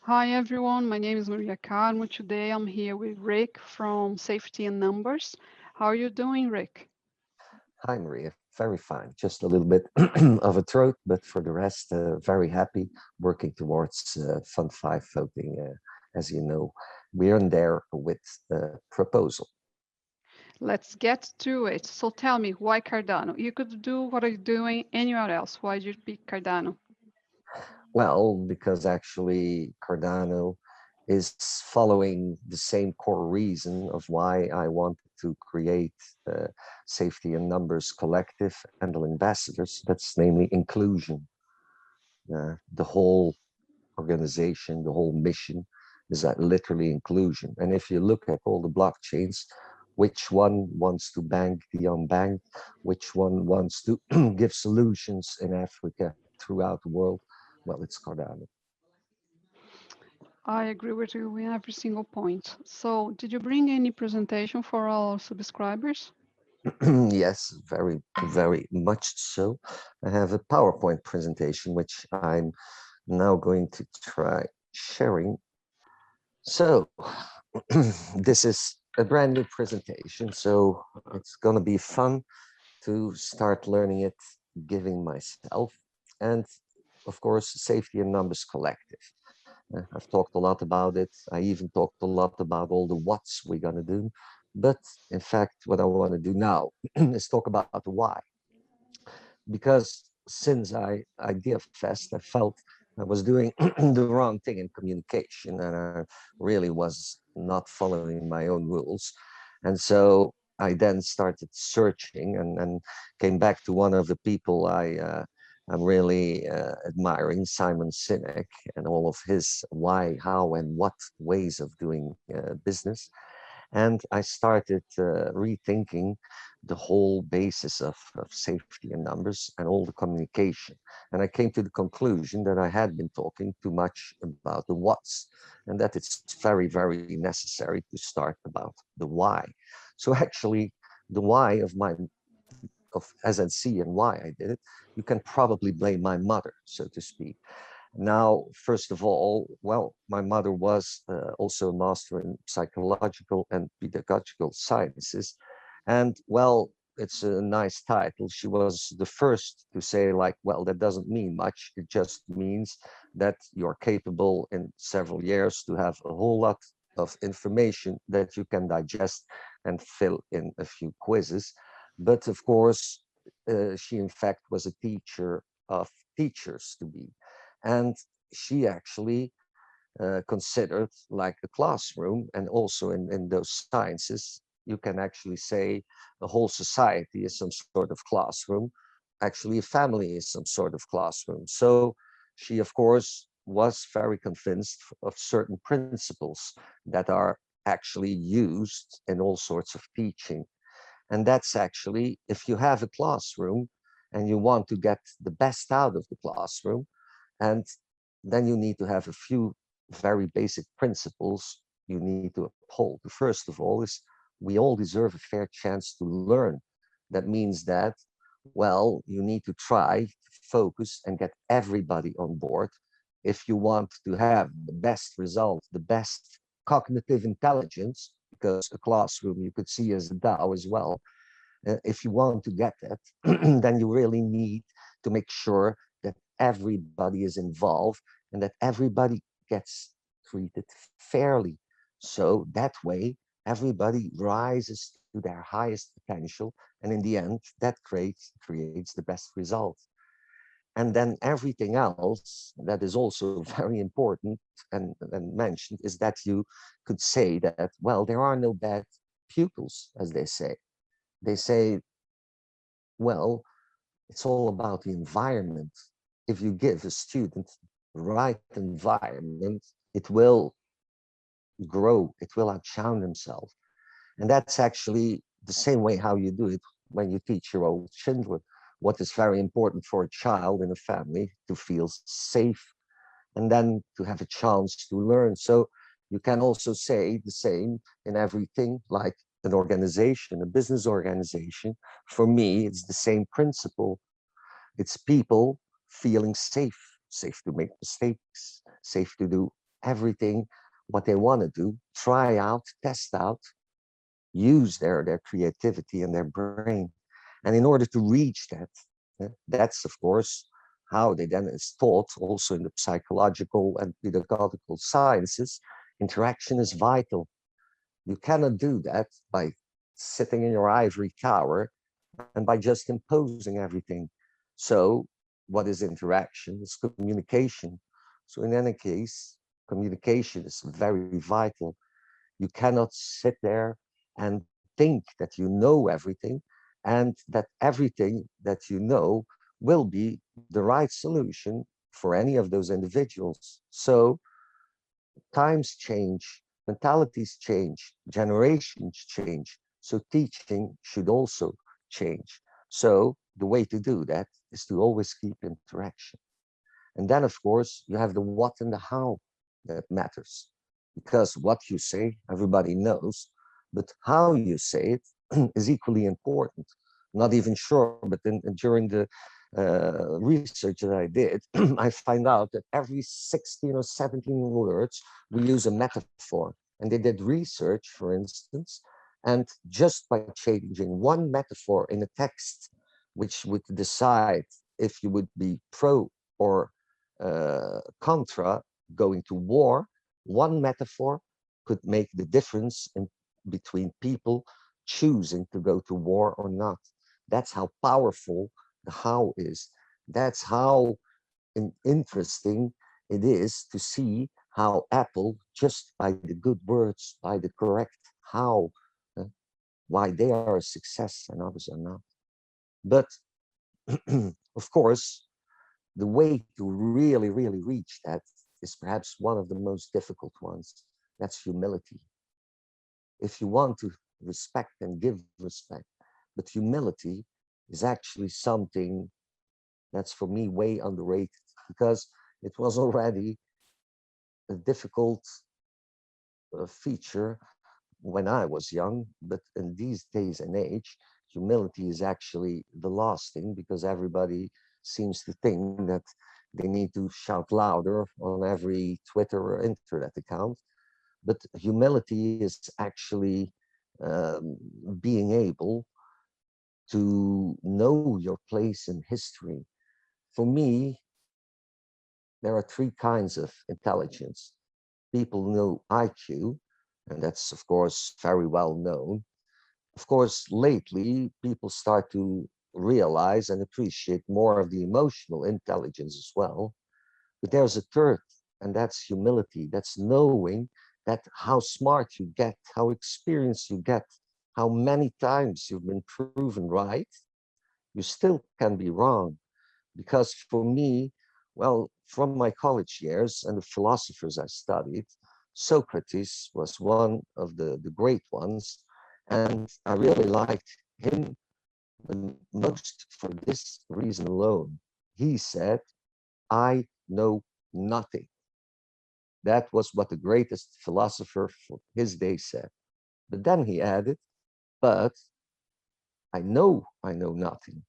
Hi everyone, my name is Maria Carmo. Today I'm here with Rick from Safety and Numbers. How are you doing, Rick? Hi, Maria. Very fine. Just a little bit of a throat, but for the rest, very happy working towards Fund 5 voting. As you know, we're in there with the proposal. Let's get to it. So tell me, why Cardano? You could do what you're doing anywhere else. Why did you pick Cardano? Well, because actually Cardano is following the same core reason of why I wanted to create Safety and Numbers Collective and the Ambassadors. That's namely inclusion. The whole organization, the whole mission is that literally inclusion. And if you look at all the blockchains, which one wants to bank the unbanked, which one wants to give solutions in Africa throughout the world, well, it's Cardano. I agree with you in every single point. So did you bring any presentation for our subscribers? Yes, very, very much so. I have a PowerPoint presentation, which I'm now going to try sharing. So this is a brand new presentation, so it's going to be fun to start learning it, giving myself, and of course, Safety and Numbers Collective. I've talked a lot about it. I even talked a lot about all the what's we're going to do. But in fact, what I want to do now is talk about the why. Because since I DFS, I felt I was doing the wrong thing in communication, and I really was not following my own rules. And so I then started searching and came back to one of the people I'm really admiring, Simon Sinek, and all of his why, how, and what ways of doing business. And I started rethinking the whole basis of safety and numbers and all the communication. And I came to the conclusion that I had been talking too much about the what's, and that it's very, very necessary to start about the why. So actually, the why of my of SNC and why I did it, you can probably blame my mother, so to speak. Now, first of all, well, my mother was also a master in psychological and pedagogical sciences. And well, it's a nice title. She was the first to say, like, well, that doesn't mean much. It just means that you're capable in several years to have a whole lot of information that you can digest and fill in a few quizzes. But of course, she in fact was a teacher of teachers to be. And she actually considered like a classroom, and also in those sciences, you can actually say the whole society is some sort of classroom. Actually, a family is some sort of classroom. So she, of course, was very convinced of certain principles that are actually used in all sorts of teaching. And that's actually, if you have a classroom and you want to get the best out of the classroom, and then you need to have a few very basic principles you need to uphold. The first of all is we all deserve a fair chance to learn. That means that, well, you need to try to focus and get everybody on board if you want to have the best result, the best cognitive intelligence, because a classroom you could see as a DAO as well. If you want to get that, then you really need to make sure that everybody is involved and that everybody gets treated fairly. So that way, everybody rises to their highest potential. And in the end, that creates the best result. And then everything else that is also very important and mentioned is that you could say that, well, there are no bad pupils, as they say. They say, well, it's all about the environment. If you give a student the right environment, it will grow, it will outshine himself. And that's actually the same way how you do it when you teach your own children. What is very important for a child in a family to feel safe and then to have a chance to learn. So you can also say the same in everything, like an organization, a business organization. For me, it's the same principle. It's people feeling safe, safe to make mistakes, safe to do everything what they want to do, try out, test out, use their creativity and their brain. And in order to reach that, that's of course how they then is taught also in the psychological and pedagogical sciences. Interaction is vital. You cannot do that by sitting in your ivory tower and by just imposing everything. So what is interaction? It's communication. So in any case, communication is very vital. You cannot sit there and think that you know everything and that everything that you know will be the right solution for any of those individuals. So times change, mentalities change, generations change. So teaching should also change. So the way to do that is to always keep interaction. And then, of course, you have the what and the how that matters. Because what you say, everybody knows, but how you say it is equally important. Not even sure, but during the research that I did, I find out that every 16 or 17 words, we use a metaphor. And they did research, for instance, and just by changing one metaphor in a text, which would decide if you would be pro or contra going to war, one metaphor could make the difference in between people choosing to go to war or not. That's how powerful the how is. That's how interesting it is to see how Apple, just by the good words, by the correct how, uh, why they are a success and others are not. But of course, the way to really, really reach that is perhaps one of the most difficult ones. That's humility. If you want to respect and give respect, but humility is actually something that's for me way underrated because it was already a difficult feature when I was young, but in these days and age, humility is actually the last thing because everybody seems to think that they need to shout louder on every Twitter or internet account. But humility is actually being able to know your place in history. For me, there are three kinds of intelligence. People know IQ, and that's, of course, very well known. Of course, lately, people start to realize and appreciate more of the emotional intelligence as well. But there's a third, and that's humility. That's knowing that how smart you get, how experienced you get, how many times you've been proven right, you still can be wrong. Because for me, well, from my college years and the philosophers I studied, Socrates was one of the great ones. And I really liked him the most for this reason alone. He said, I know nothing. That was what the greatest philosopher for his day said. But then he added, but I know nothing.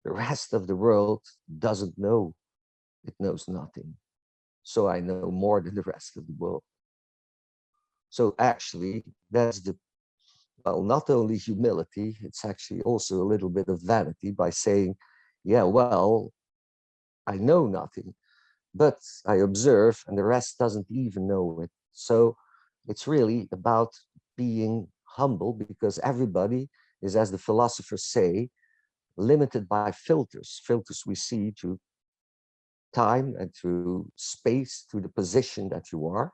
The rest of the world doesn't know, it knows nothing. So I know more than the rest of the world. So actually, that's the, well, not only humility, it's actually also a little bit of vanity by saying, yeah, well, I know nothing, but I observe and the rest doesn't even know it. So it's really about being humble because everybody is, as the philosophers say, limited by filters. Filters we see through time and through space, through the position that you are.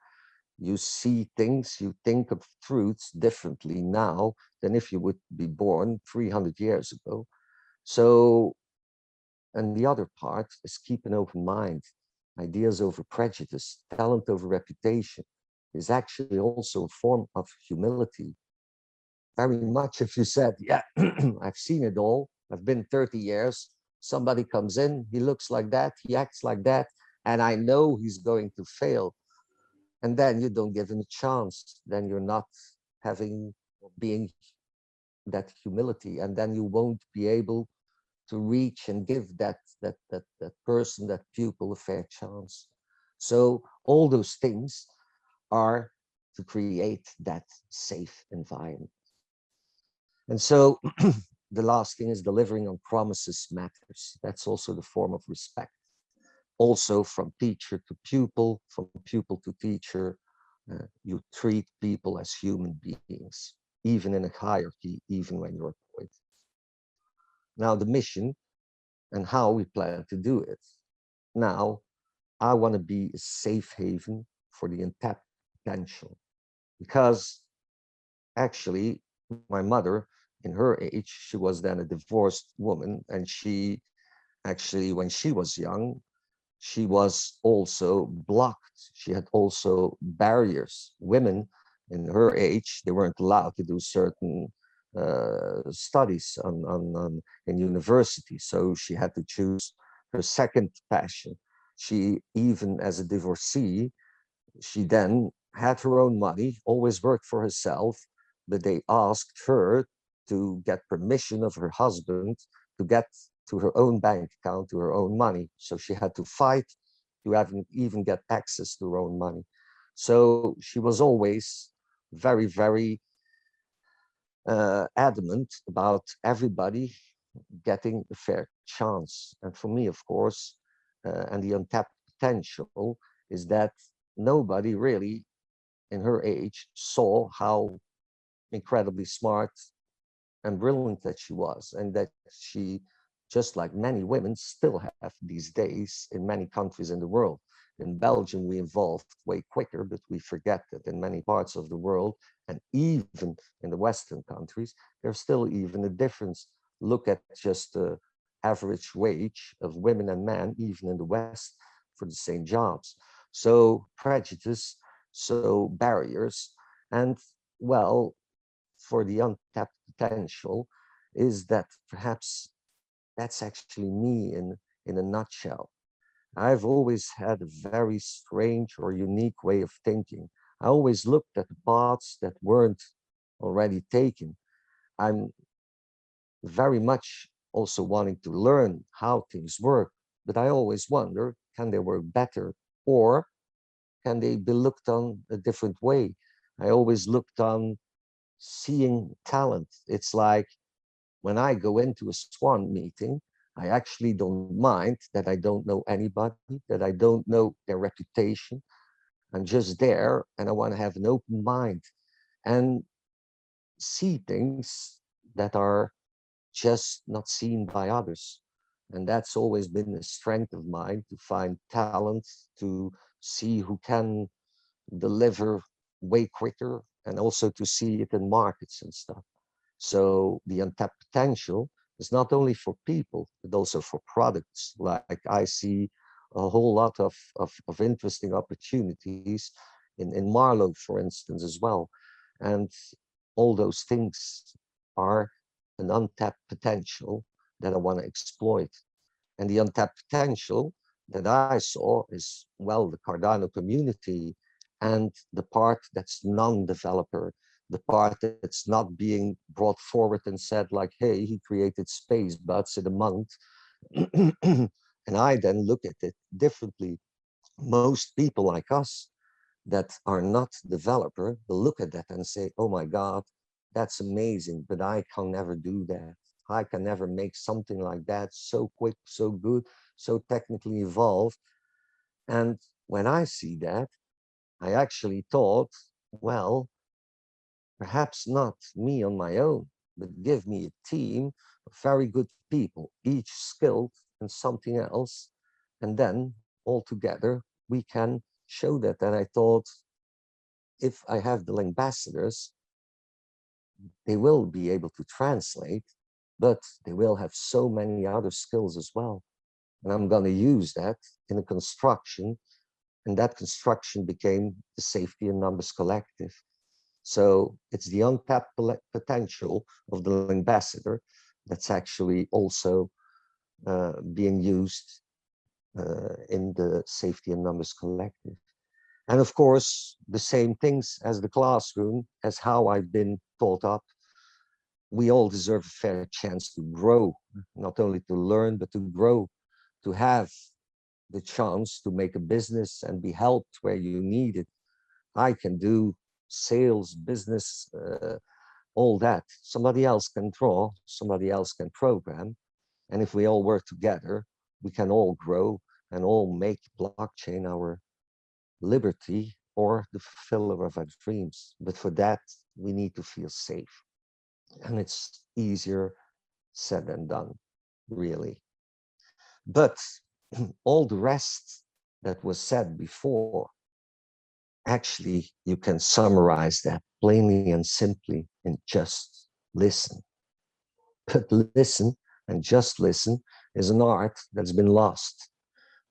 You see things, you think of truths differently now than if you would be born 300 years ago. So, and the other part is keep an open mind. Ideas over prejudice, talent over reputation is actually also a form of humility. Very much if you said, yeah, I've seen it all. I've been 30 years. Somebody comes in, he looks like that, he acts like that, and I know he's going to fail. And then you don't give him a chance. Then you're not having being that humility, and then you won't be able to reach and give that person, that pupil, a fair chance. So all those things are to create that safe environment. And so the last thing is delivering on promises matters. That's also the form of respect. Also from teacher to pupil, from pupil to teacher, you treat people as human beings, even in a hierarchy, even when you're appointed. Now the mission and how we plan to do it. Now, I want to be a safe haven for the untapped potential because actually my mother in her age, she was then a divorced woman, and she actually, when she was young, she was also blocked. She had also barriers. Women in her age, they weren't allowed to do certain studies in university. So she had to choose her second passion. She, even as a divorcee, she then had her own money, always worked for herself, but they asked her to get permission of her husband to get to her own bank account, to her own money. So she had to fight to have, even get access to her own money. So she was always very, very adamant about everybody getting a fair chance. And for me, of course, and the untapped potential is that nobody really in her age saw how incredibly smart and brilliant that she was, and that she, just like many women still have these days in many countries in the world. In Belgium, we evolved way quicker, but we forget that in many parts of the world, and even in the Western countries, there's still even a difference. Look at just the average wage of women and men, even in the West, for the same jobs. So prejudice, so barriers, and well, for the untapped potential is that perhaps that's actually me in a nutshell. I've always had a very strange or unique way of thinking. I always looked at the paths that weren't already taken. I'm very much also wanting to learn how things work, but I always wonder, can they work better, or can they be looked on a different way? I always looked on seeing talent. It's like when I go into a Swan meeting, I actually don't mind that I don't know anybody, that I don't know their reputation. I'm just there and I want to have an open mind and see things that are just not seen by others. And that's always been a strength of mine, to find talent, to see who can deliver way quicker, and also to see it in markets and stuff. So the untapped potential is not only for people, but also for products. Like I see a whole lot of interesting opportunities in Marlow, for instance, as well. And all those things are an untapped potential that I want to exploit. And the untapped potential that I saw is, well, the Cardano community and the part that's non-developer, the part that's not being brought forward and said like, hey, he created space bots in a month. And I then look at it differently. Most people like us that are not developer will look at that and say, oh my God, that's amazing, but I can never do that. I can never make something like that so quick, so good, so technically evolved. And when I see that, I actually thought, well, perhaps not me on my own, but give me a team of very good people, each skilled in something else. And then all together, we can show that. And I thought, if I have the ambassadors, they will be able to translate, but they will have so many other skills as well. And I'm going to use that in a construction. And that construction became the Safety in Numbers Collective. So it's the untapped potential of the ambassador that's actually also being used in the Safety in Numbers Collective. And of course, the same things as the classroom, as how I've been taught up. We all deserve a fair chance to grow, not only to learn, but to grow, to have the chance to make a business and be helped where you need it, I can do sales, business, all that. Somebody else can draw, somebody else can program. And if we all work together, we can all grow and all make blockchain our liberty or the fulfiller of our dreams. But for that, we need to feel safe. And it's easier said than done, really. But all the rest that was said before, actually, you can summarize that plainly and simply in just listen. But listen and just listen is an art that's been lost.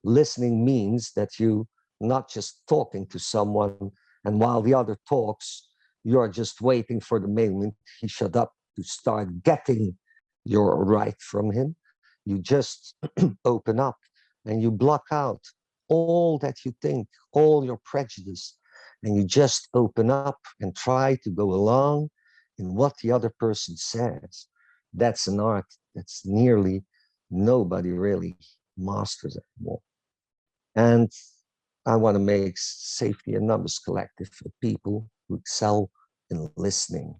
Listening means that you not just talking to someone and while the other talks, you're just waiting for the moment he shut up to start getting your right from him. You just open up and you block out all that you think, all your prejudice, and you just open up and try to go along in what the other person says. That's an art that's nearly nobody really masters anymore. And I want to make Safety and Numbers Collective for people who excel in listening.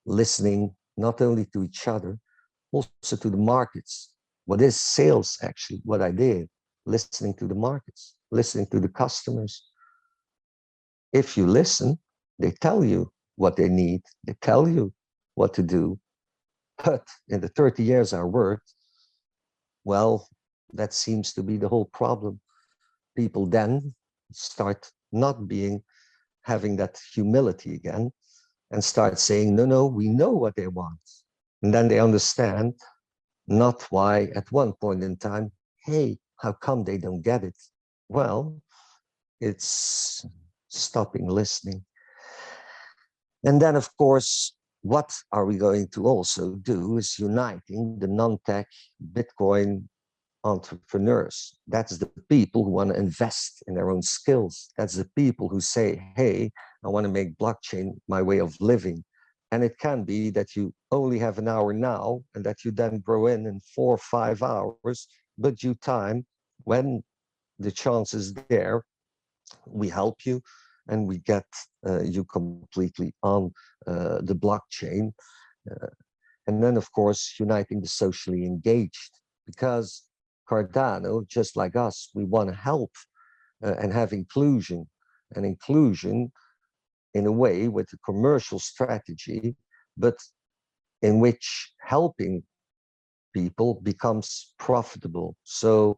Listening not only to each other, also to the markets. What is sales actually? What I did, listening to the markets, listening to the customers. If you listen, they tell you what they need, they tell you what to do. But in the 30 years I worked, well, that seems to be the whole problem. People then start not having that humility again and start saying, no, no, we know what they want. And then they understand not why at one point in time, hey, how come they don't get it? Well, it's stopping listening. And then, of course, what are we going to also do is uniting the non-tech Bitcoin entrepreneurs. That's the people who want to invest in their own skills. That's the people who say, hey, I want to make blockchain my way of living. And it can be that you only have an hour now and that you then grow in 4 or 5 hours, but due time, when the chance is there, we help you and we get you completely on the blockchain. Uh, and then, of course, uniting the socially engaged, because Cardano, just like us, we want to help and have inclusion, and inclusion in a way with a commercial strategy, but in which helping people becomes profitable. So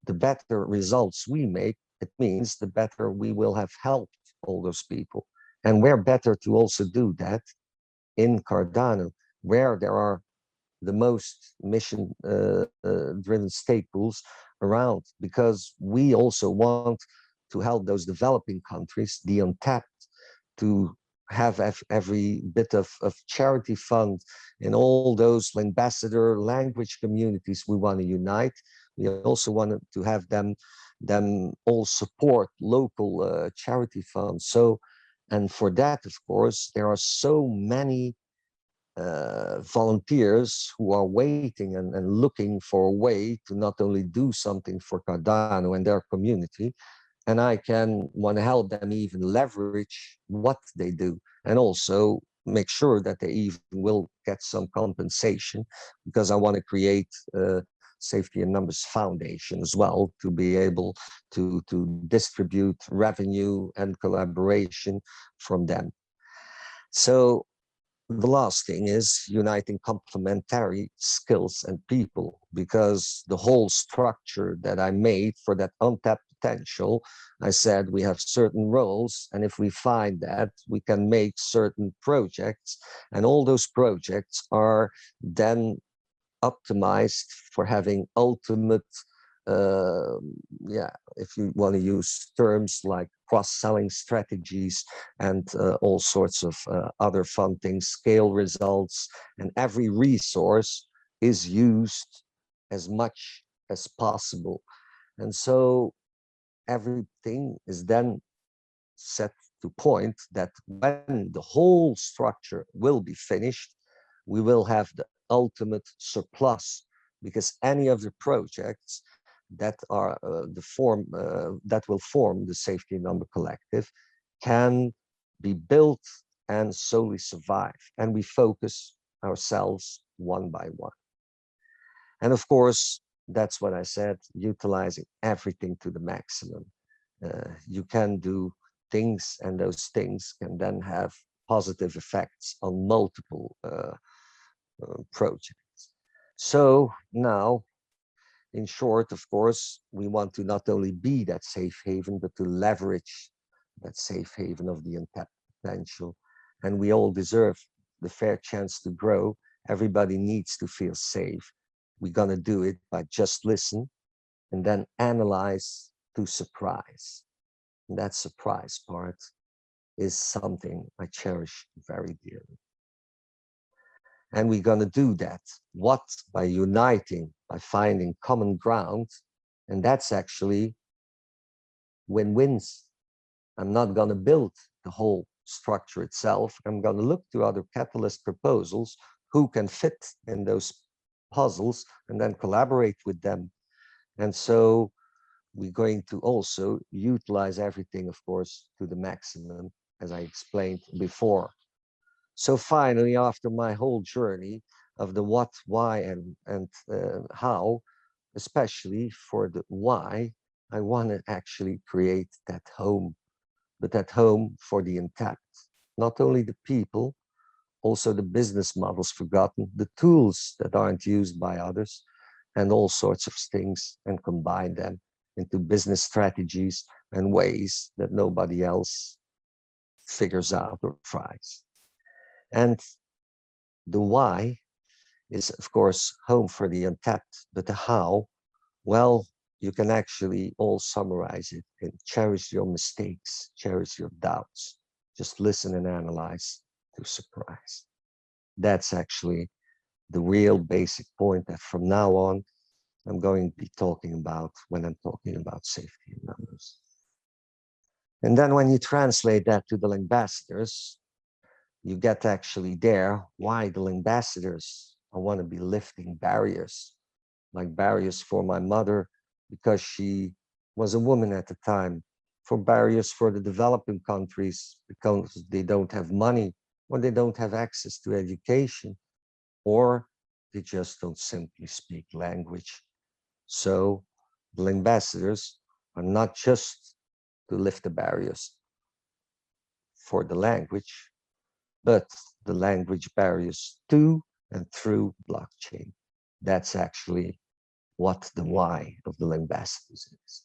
the better results we make, it means the better we will have helped all those people. And we're better to also do that in Cardano, where there are the most mission driven stake pools around, because we also want to help those developing countries, the Untapped, to have every bit of charity fund in all those Langbassador language communities we want to unite. We also want to have them all support local charity funds. So, and for that, of course, there are so many volunteers who are waiting and looking for a way to not only do something for Cardano and their community, and I can want to help them even leverage what they do, and also make sure that they even will get some compensation, because I want to create a Safety and Numbers Foundation as well, to be able to distribute revenue and collaboration from them. So the last thing is uniting complementary skills and people, because the whole structure that I made for that untapped potential, I said we have certain roles, and if we find that, we can make certain projects, and all those projects are then optimized for having ultimate, uh, yeah, if you want to use terms like cross-selling strategies and all sorts of other fun things, scale results, and every resource is used as much as possible. And so everything is then set to point that when the whole structure will be finished, we will have the ultimate surplus, because any of the projects that are that will form the Safety Number Collective, can be built and slowly survive. And we focus ourselves one by one. And of course, that's what I said, utilizing everything to the maximum. You can do things, and those things can then have positive effects on multiple projects. So now, in short, of course, we want to not only be that safe haven, but to leverage that safe haven of the untapped potential. And we all deserve the fair chance to grow. Everybody needs to feel safe. We're going to do it by just listen and then analyze to surprise. And that surprise part is something I cherish very dearly. And we're going to do that. What? By uniting, by finding common ground. And that's actually win-wins. I'm not going to build the whole structure itself. I'm going to look to other catalyst proposals who can fit in those puzzles and then collaborate with them. And so we're going to also utilize everything, of course, to the maximum, as I explained before. So finally, after my whole journey of the what, why, and how, especially for the why, I want to actually create that home, but that home for the Untapped. Not only the people, also the business models forgotten, the tools that aren't used by others, and all sorts of things, and combine them into business strategies and ways that nobody else figures out or tries. And the why is, of course, home for the Untapped, but the how, well, you can actually all summarize it in cherish your mistakes, cherish your doubts, just listen and analyze to surprise. That's actually the real basic point that from now on, I'm going to be talking about when I'm talking about safety in numbers. And then when you translate that to the Langbassadors, you get actually there why the Langbassadors. I want to be lifting barriers, like barriers for my mother, because she was a woman at the time, for barriers for the developing countries, because they don't have money, or they don't have access to education, or they just don't simply speak language. So the Langbassadors are not just to lift the barriers for the language, but the language barriers to and through blockchain. That's actually what the why of the Langbassadors is.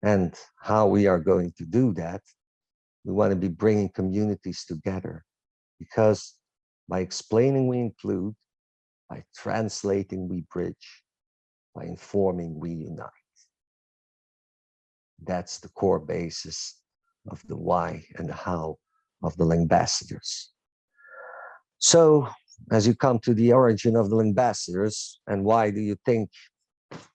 And how we are going to do that, we want to be bringing communities together, because by explaining we include, by translating we bridge, by informing we unite. That's the core basis of the why and the how of the Langbassadors. So as you come to the origin of the Langbassadors, and why do you think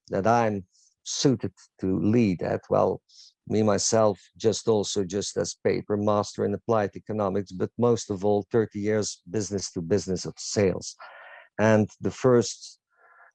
that I'm suited to lead that? Well, me myself, just as paper master in applied economics, but most of all 30 years business to business of sales. And the first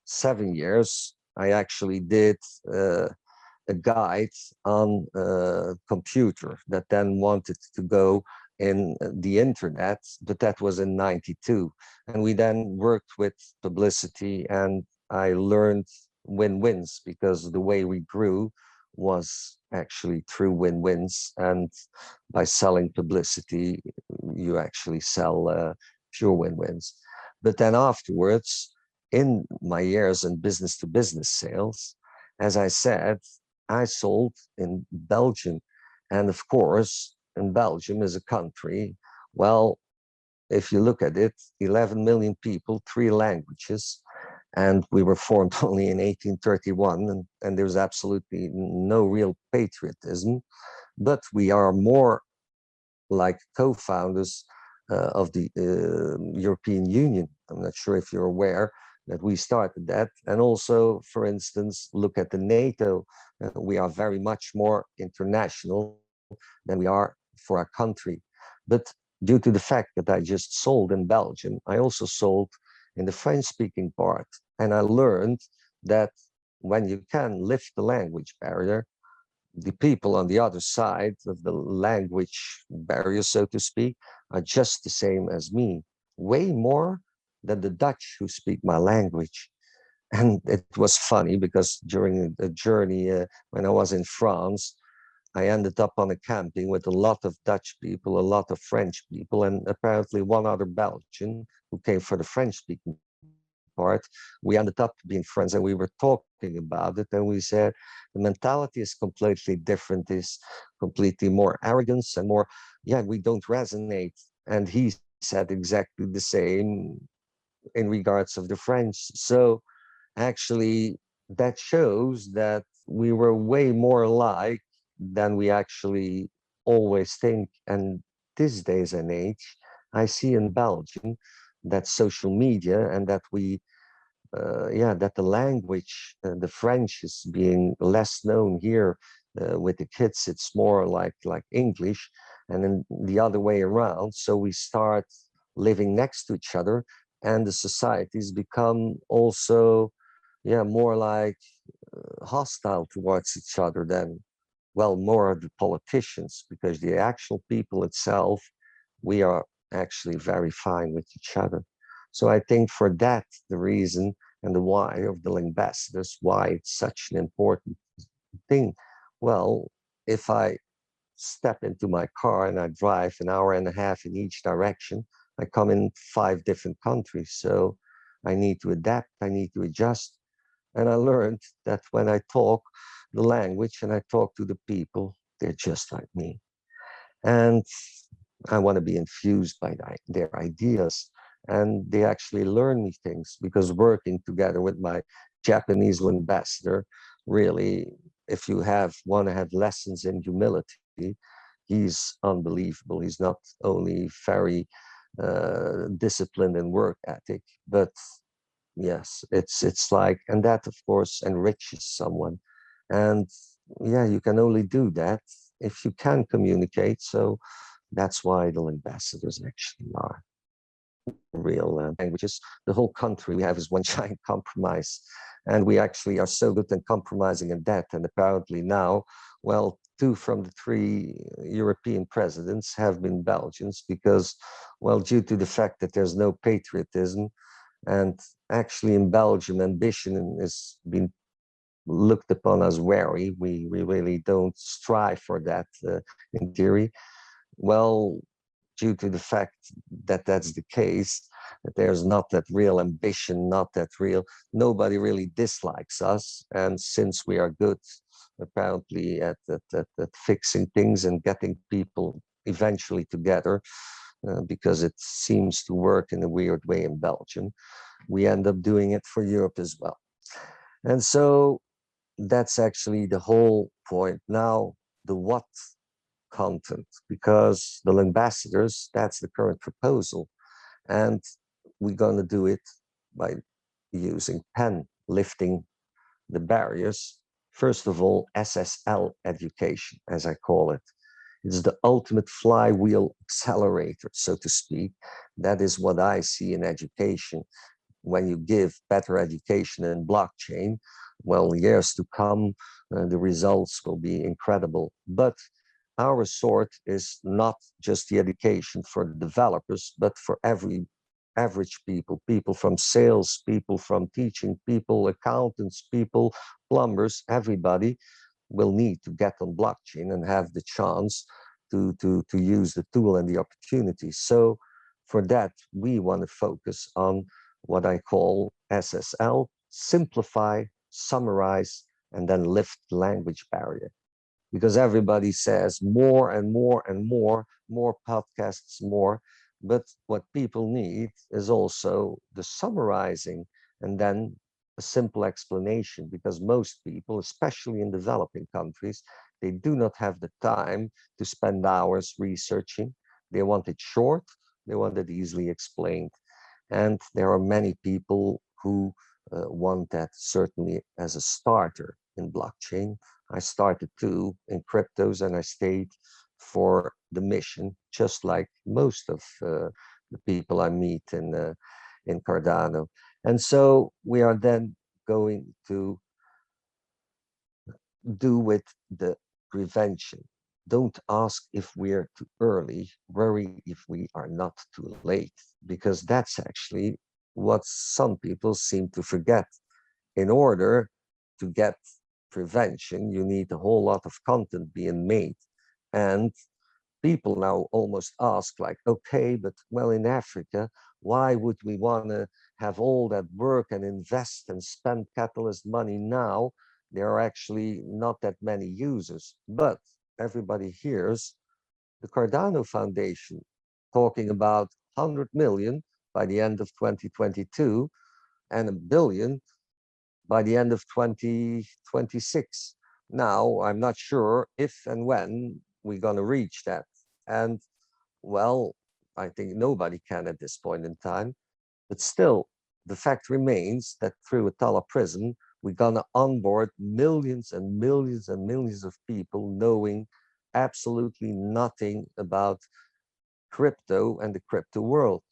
7 years, I actually did a guide on a computer that then wanted to go in the internet, but that was in 92. And we then worked with publicity, and I learned win-wins, because the way we grew was actually through win-wins. And by selling publicity, you actually sell pure win-wins. But then afterwards, in my years in business to business sales, as I said, I sold in Belgium. And of course, in Belgium as a country, well, if you look at it, 11 million people, 3 languages, and we were formed only in 1831, and there's absolutely no real patriotism, but we are more like co-founders of the European Union. I'm not sure if you're aware that we started that. And also, for instance, look at the NATO. We are very much more international than we are for our country. But due to the fact that I just sold in Belgium, I also sold in the French-speaking part. And I learned that when you can lift the language barrier, the people on the other side of the language barrier, so to speak, are just the same as me, way more than the Dutch who speak my language. And it was funny because during the journey when I was in France, I ended up on a camping with a lot of Dutch people, a lot of French people, and apparently one other Belgian who came for the French speaking part. We ended up being friends and we were talking about it. And we said the mentality is completely different, is completely more arrogance and more, yeah, we don't resonate. And he said exactly the same in regards of the French. So actually, that shows that we were way more alike than we actually always think. And these days and age, I see in Belgium that social media and that yeah, that the language, the French is being less known here. With the kids, it's more like English, and then the other way around. So we start living next to each other, and the societies become also, yeah, more like hostile towards each other than, well, more the politicians, because the actual people itself, we are actually very fine with each other. So I think for that, the reason and the why of the ambassadors, why it's such an important thing. Well, if I step into my car and I drive an hour and a half in each direction, I come in 5 different countries. So I need to adapt, I need to adjust. And I learned that when I talk the language and I talk to the people, they're just like me. And I want to be infused by their ideas. And they actually learn me things because working together with my Japanese ambassador, really, if you want to have lessons in humility, he's unbelievable. He's not only very disciplined in work ethic, but yes, it's like, and that of course enriches someone. And yeah, you can only do that if you can communicate. So that's why the ambassadors actually are real languages. The whole country we have is one giant compromise. And we actually are so good at compromising in that. And apparently now, well, 2 from the 3 European presidents have been Belgians because, well, due to the fact that there's no patriotism, and actually in Belgium, ambition is being looked upon as wary. We really don't strive for that in theory. Well, due to the fact that that's the case, that there's not that real ambition, not that real, nobody really dislikes us. And since we are good, apparently, at fixing things and getting people eventually together, because it seems to work in a weird way in Belgium, we end up doing it for Europe as well. And so that's actually the whole point. Now, the what content, because the ambassadors, that's the current proposal. And we're going to do it by using pen, lifting the barriers. First of all, SSL education, as I call it. It's the ultimate flywheel accelerator, so to speak. That is what I see in education. When you give better education in blockchain, well, years to come, the results will be incredible. But our sort is not just the education for the developers, but for every average people, people from sales, people from teaching, people, accountants, people, plumbers, everybody will need to get on blockchain and have the chance to use the tool and the opportunity. So for that, we want to focus on what I call SSL, simplify, summarize, and then lift the language barrier. Because everybody says more and more and more podcasts, more. But what people need is also the summarizing and then a simple explanation, because most people, especially in developing countries, they do not have the time to spend hours researching. They want it short, they want it easily explained. And there are many people who want that certainly as a starter in blockchain. I started too in cryptos and I stayed for the mission, just like most of the people I meet in Cardano. And so we are then going to do with the prevention. Don't ask if we're too early, worry if we are not too late, because that's actually what some people seem to forget. In order to get prevention, you need a whole lot of content being made. And people now almost ask, like, okay, but well, in Africa, why would we want to have all that work and invest and spend catalyst money now? There are actually not that many users, but everybody hears the Cardano Foundation talking about 100 million by the end of 2022 and a billion by the end of 2026. Now, I'm not sure if and when we're going to reach that. And well, I think nobody can at this point in time. But still, the fact remains that through Atala Prism, we're going to onboard millions and millions and millions of people knowing absolutely nothing about crypto and the crypto world.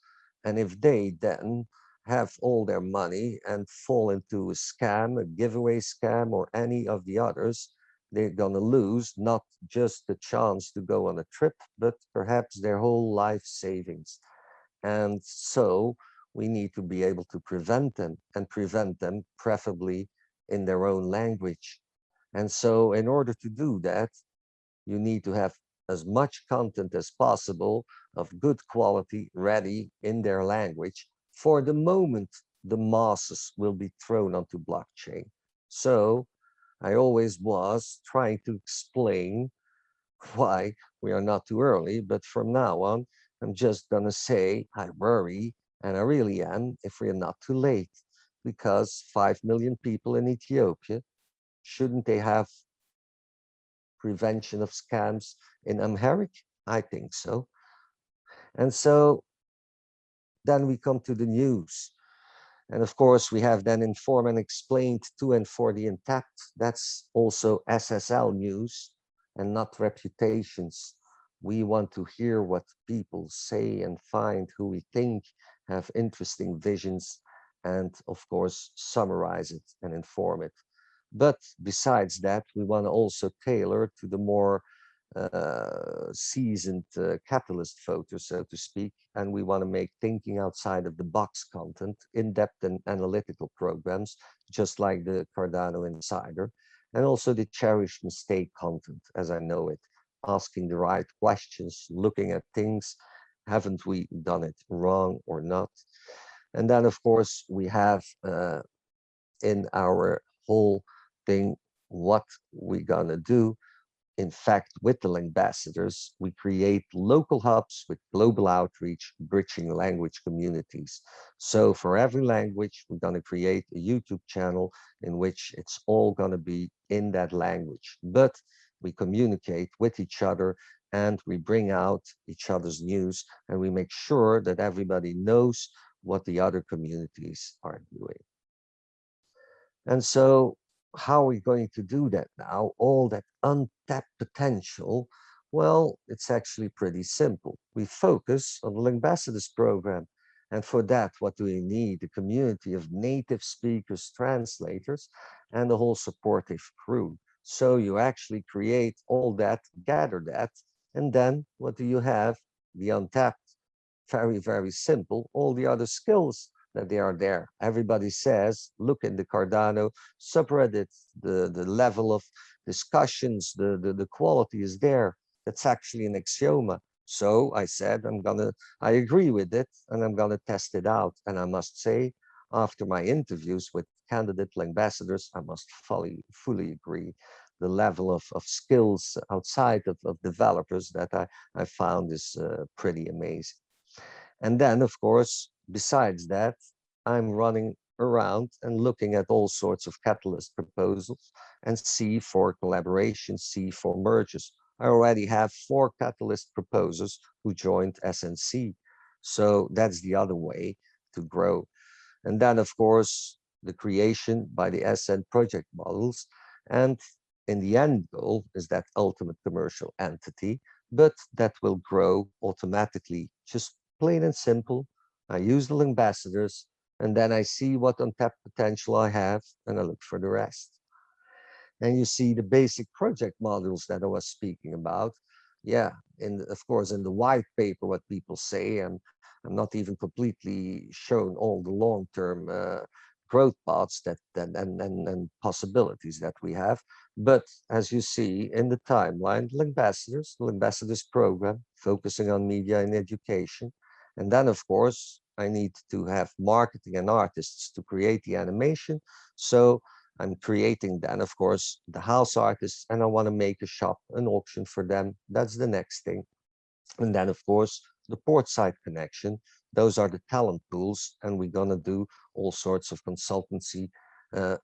And if they then have all their money and fall into a scam, a giveaway scam, or any of the others, they're going to lose not just the chance to go on a trip, but perhaps their whole life savings. And so we need to be able to prevent them and prevent them preferably in their own language. And so in order to do that, you need to have as much content as possible of good quality ready in their language for the moment the masses will be thrown onto blockchain. So I always was trying to explain why we are not too early, but from now on, I'm just going to say I worry, and I really am, if we're not too late, because 5 million people in Ethiopia, shouldn't they have prevention of scams in Amharic? I think so. And so then we come to the news. And of course, we have then informed and explained to and for the Untapped. That's also SSL news and not reputations. We want to hear what people say and find who we think have interesting visions and, of course, summarize it and inform it. But besides that, we want to also tailor to the more seasoned catalyst voters, so to speak, and we want to make thinking outside of the box content, in-depth and analytical programs, just like the Cardano Insider, and also the cherished mistake content, as I know it, asking the right questions, looking at things, haven't we done it wrong or not? And then, of course, we have in our whole thing what we're gonna do. In fact, with the Langbassadors, we create local hubs with global outreach, bridging language communities. So for every language, we're going to create a YouTube channel in which it's all going to be in that language. But we communicate with each other and we bring out each other's news and we make sure that everybody knows what the other communities are doing. And so how are we going to do that now? All that untapped potential? Well, it's actually pretty simple. We focus on the Langbassadors program. And for that, what do we need? A community of native speakers, translators, and the whole supportive crew. So you actually create all that, gather that, and then what do you have? The untapped. Very, very simple. All the other skills that they are there. Everybody says, look in the Cardano subreddit, the level of discussions, the quality is there. That's actually an axioma. So I said, I agree with it and I'm gonna test it out. And I must say, after my interviews with candidate ambassadors, I must fully agree. The level of skills outside of developers that I found is pretty amazing. And then, of course, besides that, I'm running around and looking at all sorts of catalyst proposals and see for collaboration, see for mergers. I already have 4 catalyst proposers who joined SNC. So that's the other way to grow. And then, of course, the creation by the SN project models. And in the end goal is that ultimate commercial entity, but that will grow automatically, just plain and simple. I use the ambassadors, and then I see what untapped potential I have, and I look for the rest. and you see the basic project models that I was speaking about. Yeah, of course, in the white paper, what people say, and I'm not even completely shown all the long-term growth paths and possibilities that we have. But as you see in the timeline, the Ambassadors program, focusing on media and education. And then, of course, I need to have marketing and artists to create the animation. So I'm creating then, of course, the house artists, and I want to make a shop, an auction for them. That's the next thing. And then, of course, the port side connection. Those are the talent pools, and we're going to do all sorts of consultancy uh,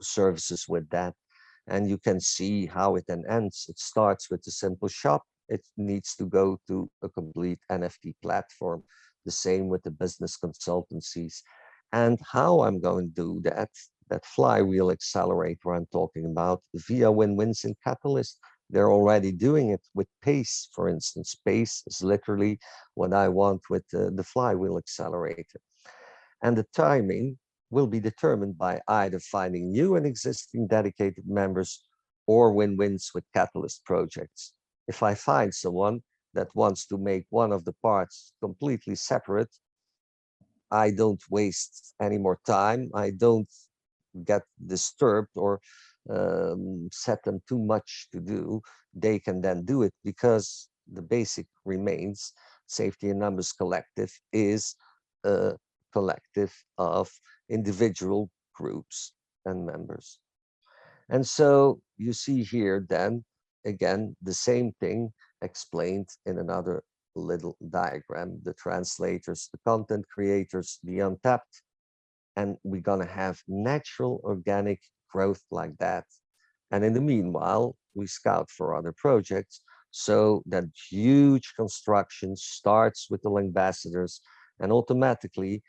services with that. And you can see how it then ends. It starts with a simple shop. It needs to go to a complete NFT platform. The same with the business consultancies. And how I'm going to do that, that flywheel accelerator I'm talking about, via win-wins in Catalyst. They're already doing it with Pace, for instance. Pace is literally what I want with the flywheel accelerator. And the timing will be determined by either finding new and existing dedicated members or win-wins with Catalyst projects. If I find someone that wants to make one of the parts completely separate, I don't waste any more time. I don't get disturbed or set them too much to do. They can then do it because the basic remains. Safety in Numbers Collective is a collective of individual groups and members. And so you see here then, again, the same thing explained in another little diagram, the translators, the content creators, the Untapped, and we're going to have natural organic growth like that. And in the meanwhile, we scout for other projects. So that huge construction starts with the Langbassadors, and automatically,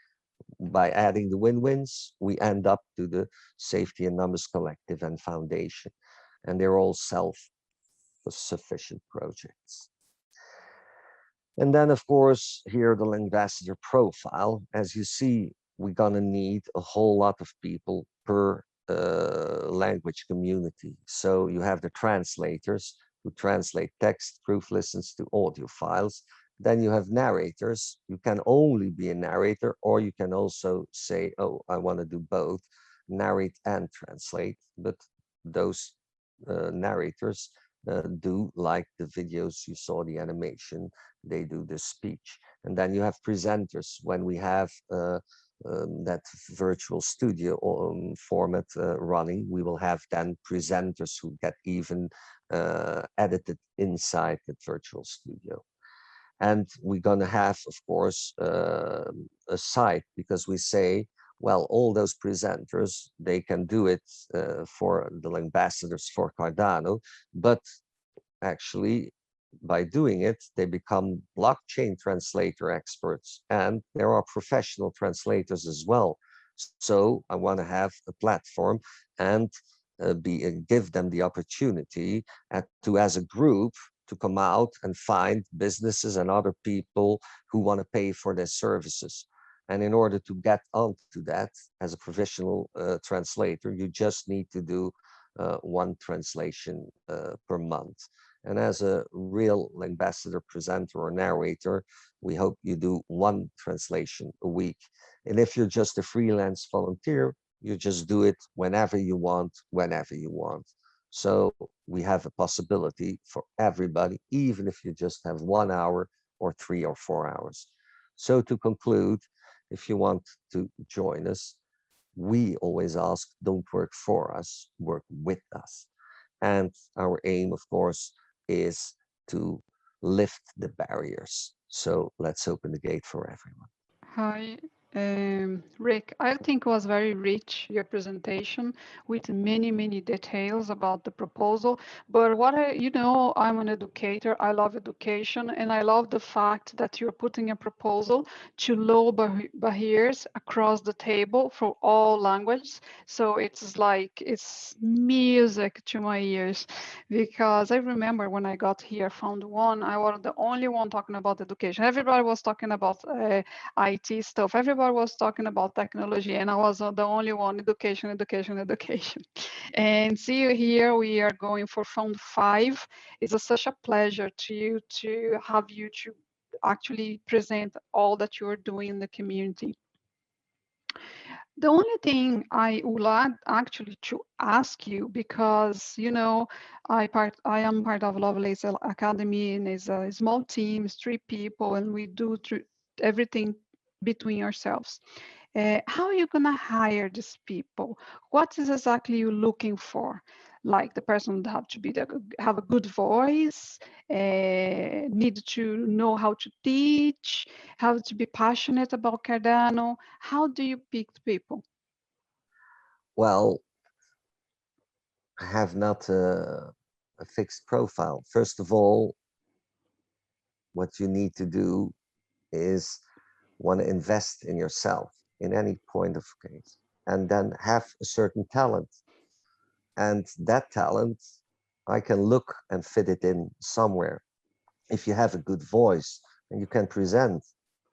by adding the win-wins, we end up to the Safety and Numbers Collective and Foundation. And they're all self-sufficient projects. And then, of course, here the Langbassador profile. As you see, we're going to need a whole lot of people per language community. So you have the translators who translate text, proof listens to audio files. Then you have narrators. You can only be a narrator, or you can also say, oh, I want to do both, narrate and translate. But those narrators do like the videos you saw, the animation, they do the speech. And then you have presenters. When we have that virtual studio format running, we will have then presenters who get even edited inside the virtual studio. And we're going to have, of course, a site, because we say, well, all those presenters, they can do it for the ambassadors for Cardano, but actually, by doing it, they become blockchain translator experts, and there are professional translators as well. So I want to have a platform and give them the opportunity to, as a group, to come out and find businesses and other people who want to pay for their services. And in order to get onto that as a professional translator, you just need to do one translation per month. And as a real ambassador, presenter, or narrator, we hope you do one translation a week. And if you're just a freelance volunteer, you just do it whenever you want, whenever you want. So we have a possibility for everybody, even if you just have 1 hour or 3 or 4 hours. So to conclude, if you want to join us, we always ask, don't work for us, work with us. And our aim, of course, is to lift the barriers. So let's open the gate for everyone. Hi, Rick. I think it was very rich, your presentation, with many, many details about the proposal. But I'm an educator. I love education, and I love the fact that you're putting a proposal to lower barriers across the table for all languages. So it's music to my ears, because I remember when I got here, found one, I was the only one talking about education. Everybody was talking about IT stuff. Everybody everyone was talking about technology, and I was the only one, education, education, education. And see you here, we are going for round 5. It's such a pleasure to have you to actually present all that you're doing in the community. The only thing I would like actually to ask you, because I am part of Lovelace Academy, and it's a small team, it's 3 people, and we do everything between ourselves. How are you gonna hire these people? What is exactly you looking for? Like the person have to have a good voice, need to know how to teach, have to be passionate about Cardano. How do you pick the people? Well, I have not a fixed profile. First of all, what you need to do is want to invest in yourself in any point of case, and then have a certain talent. And that talent, I can look and fit it in somewhere. If you have a good voice and you can present,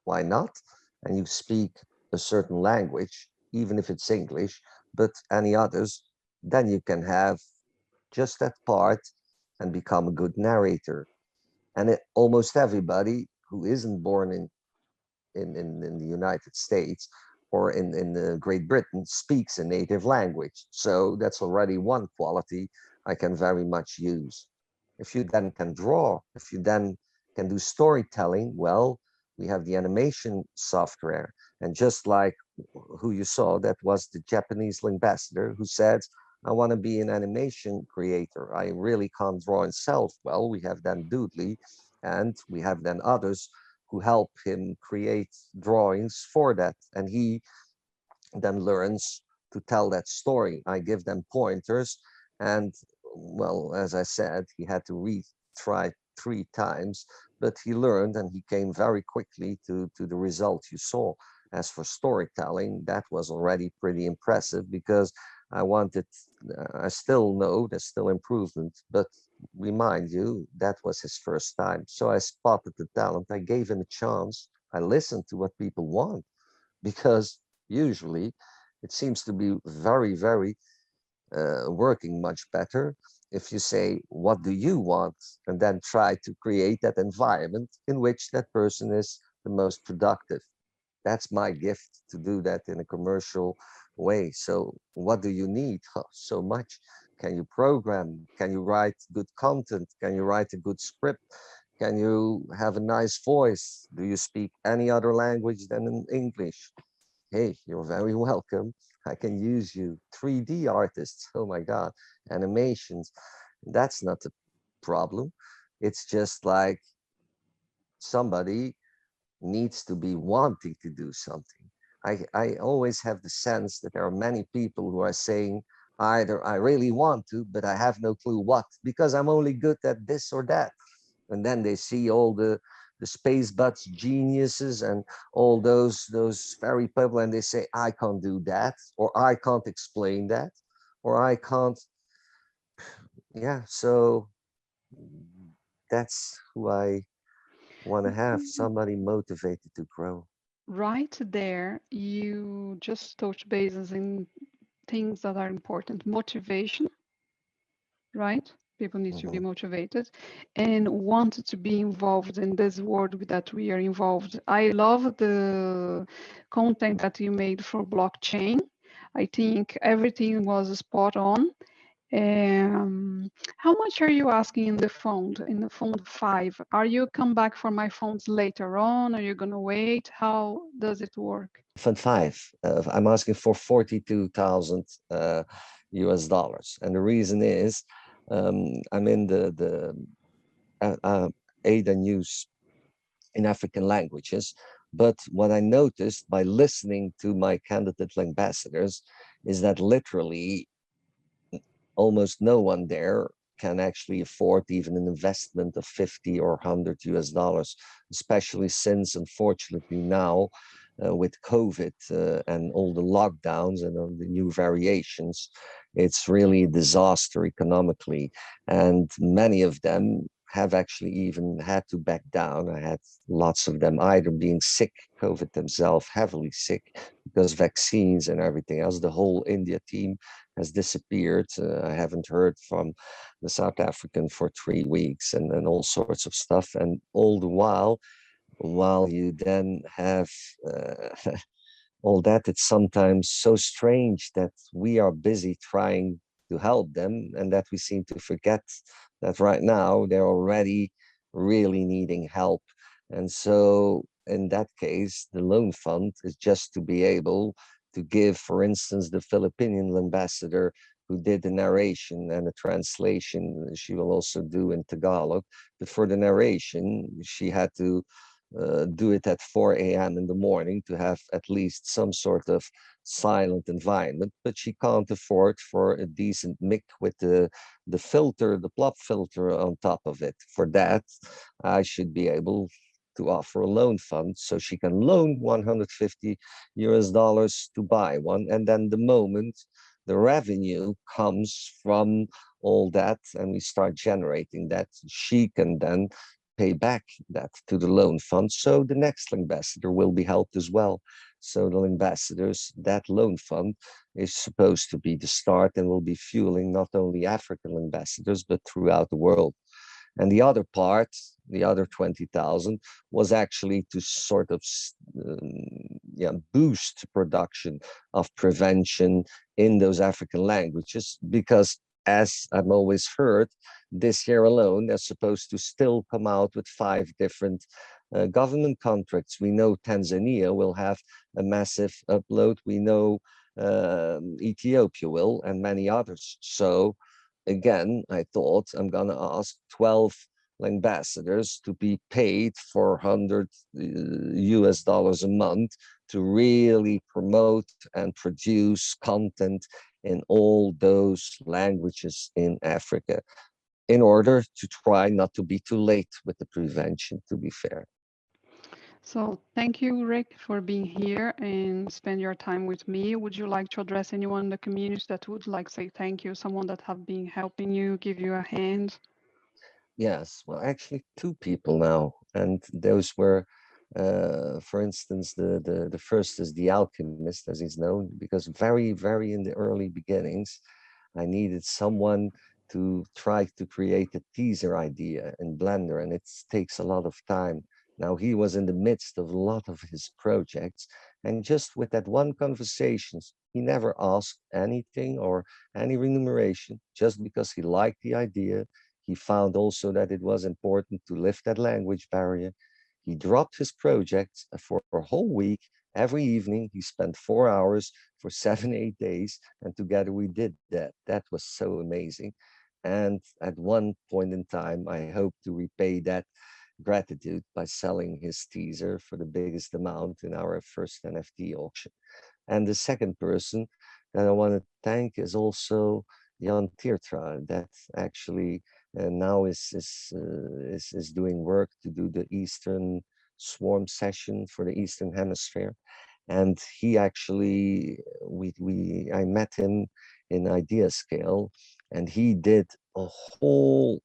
why not? And you speak a certain language, even if it's English, but any others, then you can have just that part and become a good narrator. And almost everybody who isn't born in the United States or in Great Britain speaks a native language. So that's already one quality I can very much use. If you then can draw, if you then can do storytelling, well, we have the animation software. And just like who you saw, that was the Japanese ambassador who said, I want to be an animation creator. I really can't draw himself. Well, we have then Doodly, and we have then others who help him create drawings for that. And he then learns to tell that story. I give them pointers. And well, as I said, he had to retry 3 times, but he learned and he came very quickly to the result you saw. As for storytelling, that was already pretty impressive because I wanted, I still know there's still improvement, but remind you, that was his first time. So I spotted the talent, I gave him a chance, I listened to what people want, because usually it seems to be very, very working much better if you say, what do you want? And then try to create that environment in which that person is the most productive. That's my gift, to do that in a commercial way. So what do you need? Oh, so much. Can you program? Can you write good content? Can you write a good script? Can you have a nice voice? Do you speak any other language than in English? Hey, you're very welcome. I can use you. 3D artists, oh my God, animations. That's not a problem. It's just like somebody needs to be wanting to do something. I always have the sense that there are many people who are saying either I really want to, but I have no clue what, because I'm only good at this or that. And then they see all the space butts geniuses and all those very people, and they say, I can't do that, or I can't explain that, or I can't. Yeah, so that's who I want to have, somebody motivated to grow. Right there, you just touch bases in things that are important. Motivation, right? People need to be Mhm. motivated and want to be involved in this world that we are involved. I love the content that you made for blockchain. I think everything was spot on. How much are you asking in the fund 5? Are you come back for my funds later on? Are you gonna wait? How does it work? Fund 5, I'm asking for 42,000 US dollars. And the reason is, I'm in the ADA news in African languages. But what I noticed by listening to my candidate ambassadors is that literally almost no one there can actually afford even an investment of 50 or 100 US dollars, especially since, unfortunately, now with COVID and all the lockdowns and all the new variations, it's really a disaster economically. And many of them have actually even had to back down. I had lots of them either being sick, COVID themselves, heavily sick because vaccines and everything else. The whole India team has disappeared. I haven't heard from the South African for 3 weeks and all sorts of stuff. And all the while you then have all that, it's sometimes so strange that we are busy trying to help them and that we seem to forget that right now they're already really needing help. And so in that case, the loan fund is just to be able to give, for instance, the Filipinian ambassador who did the narration and the translation, she will also do in Tagalog. But for the narration, she had to do it at 4 a.m. in the morning to have at least some sort of silent environment, but she can't afford for a decent mic with the filter, the plop filter on top of it. For that, I should be able to offer a loan fund so she can loan 150 US dollars to buy one. And then the moment the revenue comes from all that and we start generating that, she can then pay back that to the loan fund. So the next ambassador will be helped as well. So the ambassadors, that loan fund is supposed to be the start and will be fueling not only African ambassadors, but throughout the world. And the other part, the other 20,000, was actually to sort of yeah, boost production of prevention in those African languages, because as I've always heard, this year alone, they're supposed to still come out with 5 different government contracts. We know Tanzania will have a massive upload. We know Ethiopia will, and many others. So again, I thought I'm going to ask 12 ambassadors to be paid for 100 US dollars a month to really promote and produce content in all those languages in Africa in order to try not to be too late with the prevention, to be fair. So thank you, Rick, for being here and spend your time with me. Would you like to address anyone in the community that would like say thank you, someone that have been helping you, give you a hand? Yes, well, actually, 2 people now, and those were, for instance, the first is the alchemist, as he's known, because very in the early beginnings, I needed someone to try to create a teaser idea in Blender, and it takes a lot of time. Now he was in the midst of a lot of his projects, and just with that one conversation, he never asked anything or any remuneration, just because he liked the idea. He found also that it was important to lift that language barrier. He dropped his project for a whole week. Every evening, he spent 4 hours for 7, 8 days, and together we did that. That was so amazing. And at one point in time, I hope to repay that gratitude by selling his teaser for the biggest amount in our first NFT auction. And the second person that I want to thank is also Jan Tirtra, that actually now is doing work to do the Eastern Swarm session for the Eastern Hemisphere. And he actually, I met him in Idea Scale, and he did a whole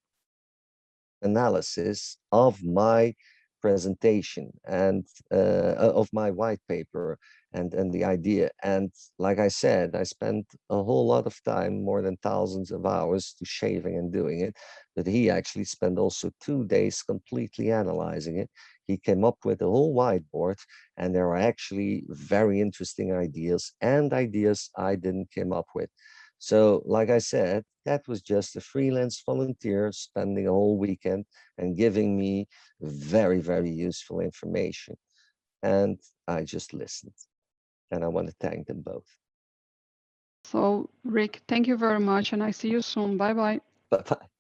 analysis of my presentation and of my white paper and the idea. And like I said, I spent a whole lot of time, more than thousands of hours, to shaving and doing it. But he actually spent also 2 days completely analyzing it. He came up with a whole whiteboard, and there are actually very interesting ideas and ideas I didn't come up with. So, like I said, that was just a freelance volunteer spending a whole weekend and giving me very useful information. And I just listened. And I want to thank them both. So Rick, thank you very much and I see you soon. Bye bye. Bye bye.